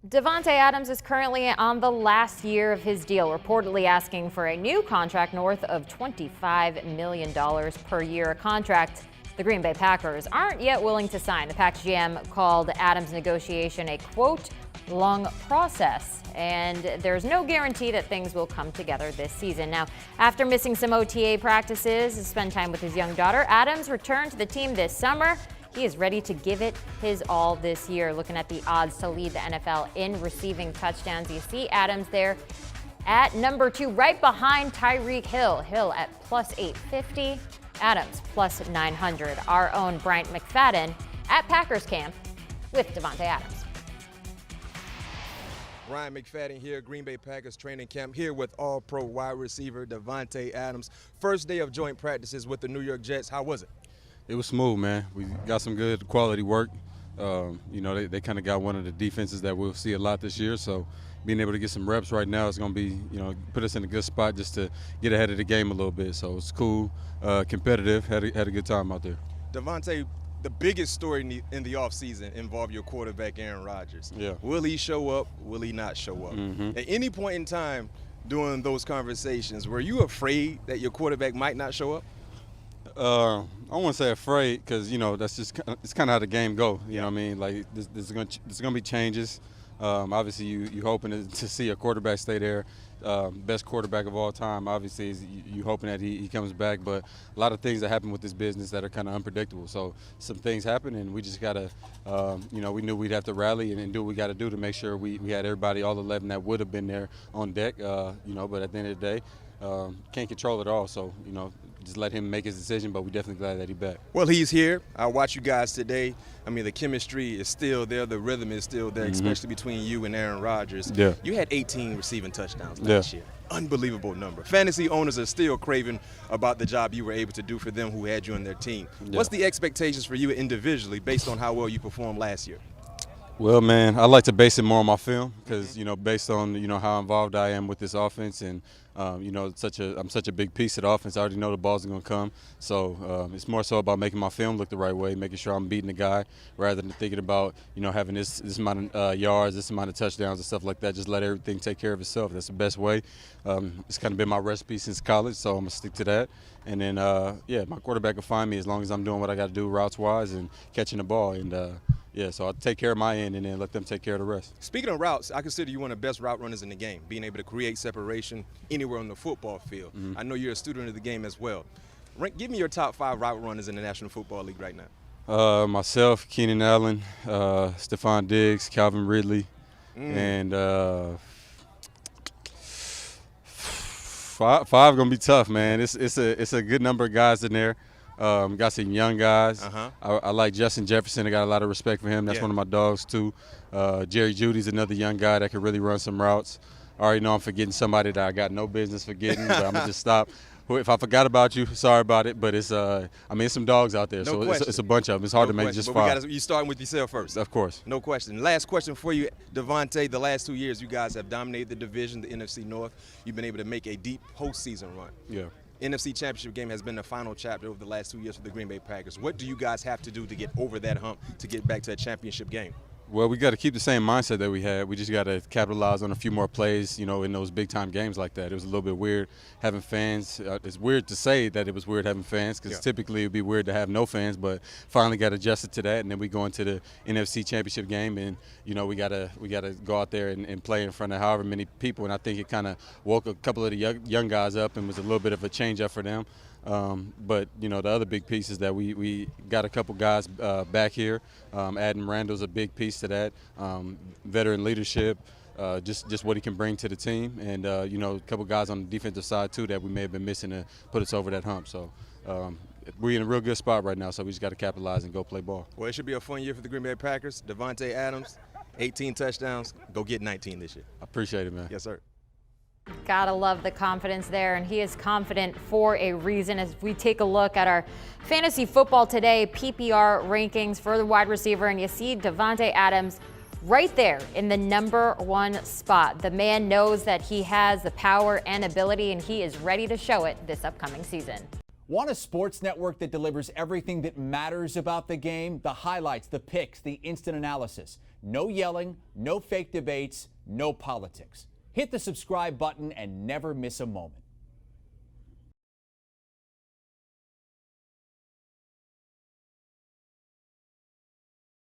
Davante Adams is currently on the last year of his deal, reportedly asking for a new contract north of $25 million per year, a contract the Green Bay Packers aren't yet willing to sign. The Packers GM called Adams' negotiation a, quote, long process, and there's no guarantee that things will come together this season. Now, after missing some OTA practices to spend time with his young daughter, Adams returned to the team this summer. He is ready to give it his all this year. Looking at the odds to lead the NFL in receiving touchdowns, you see Adams there at number 2, right behind Tyreek Hill. Hill at plus 850, Adams plus 900. Our own Bryant McFadden at Packers camp with Davante Adams. Ryan McFadden here, Green Bay Packers training camp, here with all-pro wide receiver Davante Adams. First day of joint practices with the New York Jets. How was it? It was smooth, man. We got some good quality work. They kind of got one of the defenses that we'll see a lot this year. So being able to get some reps right now is going to be, put us in a good spot just to get ahead of the game a little bit. So it's cool, competitive, had a good time out there. Davante, the biggest story in the offseason involved your quarterback, Aaron Rodgers. Yeah. Will he show up? Will he not show up? Mm-hmm. At any point in time during those conversations, were you afraid that your quarterback might not show up? I don't want to say afraid because, that's just it's kind of how the game go. You know what I mean? Like, there's going to be changes. Obviously, you hoping to see a quarterback stay there. Best quarterback of all time, obviously, is you hoping that he comes back. But a lot of things that happen with this business that are kind of unpredictable. So some things happen, and we just got to, we knew we'd have to rally and do what we got to do to make sure we had everybody, all 11 that would have been there on deck, but at the end of the day, can't control it all. So, just let him make his decision, but we're definitely glad that he's back. Well, he's here. I watch you guys today. I mean, the chemistry is still there. The rhythm is still there, especially between you and Aaron Rodgers. Yeah. You had 18 receiving touchdowns last year. Unbelievable number. Fantasy owners are still craving about the job you were able to do for them who had you on their team. Yeah. What's the expectations for you individually based on how well you performed last year? Well, man, I like to base it more on my film because, based on, how involved I am with this offense and, I'm such a big piece of the offense. I already know the balls are going to come. So it's more so about making my film look the right way, making sure I'm beating the guy rather than thinking about, having this amount of yards, this amount of touchdowns and stuff like that. Just let everything take care of itself. That's the best way. It's kind of been my recipe since college, so I'm going to stick to that. And then, my quarterback will find me as long as I'm doing what I got to do routes-wise and catching the ball. And, so I'll take care of my end and then let them take care of the rest. Speaking of routes, I consider you one of the best route runners in the game, being able to create separation anywhere on the football field. Mm-hmm. I know you're a student of the game as well. Give me your top 5 route runners in the National Football League right now. Myself, Keenan Allen, Stephon Diggs, Calvin Ridley, and five going to be tough, man. It's a good number of guys in there. Got some young guys. I like Justin Jefferson. I got a lot of respect for him. That's one of my dogs, too. Jerry Jeudy's another young guy that can really run some routes. I already know I'm forgetting somebody that I got no business forgetting, but I'm going to just stop. If I forgot about you, sorry about it, but it's some dogs out there, so it's a bunch of them. It's hard to make just 5. You starting with yourself first. Of course. No question. Last question for you, Davante. The last 2 years, you guys have dominated the division, the NFC North. You've been able to make a deep postseason run. Yeah. NFC Championship game has been the final chapter over the last 2 years for the Green Bay Packers. What do you guys have to do to get over that hump to get back to a championship game? Well, we got to keep the same mindset that we had. We just got to capitalize on a few more plays, in those big-time games like that. It was a little bit weird having fans. It's weird to say that it was weird having fans because typically it would be weird to have no fans, but finally got adjusted to that, and then we go into the NFC Championship game, and, we got to go out there and play in front of however many people, and I think it kind of woke a couple of the young guys up and was a little bit of a change-up for them. But the other big piece is that we got a couple guys back here. Adam Randall's a big piece to that. Veteran leadership, just what he can bring to the team, and a couple guys on the defensive side too that we may have been missing to put us over that hump. So we're in a real good spot right now. So we just got to capitalize and go play ball. Well, it should be a fun year for the Green Bay Packers. Davante Adams, 18 touchdowns. Go get 19 this year. I appreciate it, man. Yes, sir. Gotta love the confidence there, and he is confident for a reason. As we take a look at our fantasy football today PPR rankings for the wide receiver, and you see Davante Adams right there in the number 1 spot. The man knows that he has the power and ability, and he is ready to show it this upcoming season. Want a sports network that delivers everything that matters about the game? The highlights, the picks, the instant analysis. No yelling, no fake debates, no politics. Hit the subscribe button and never miss a moment.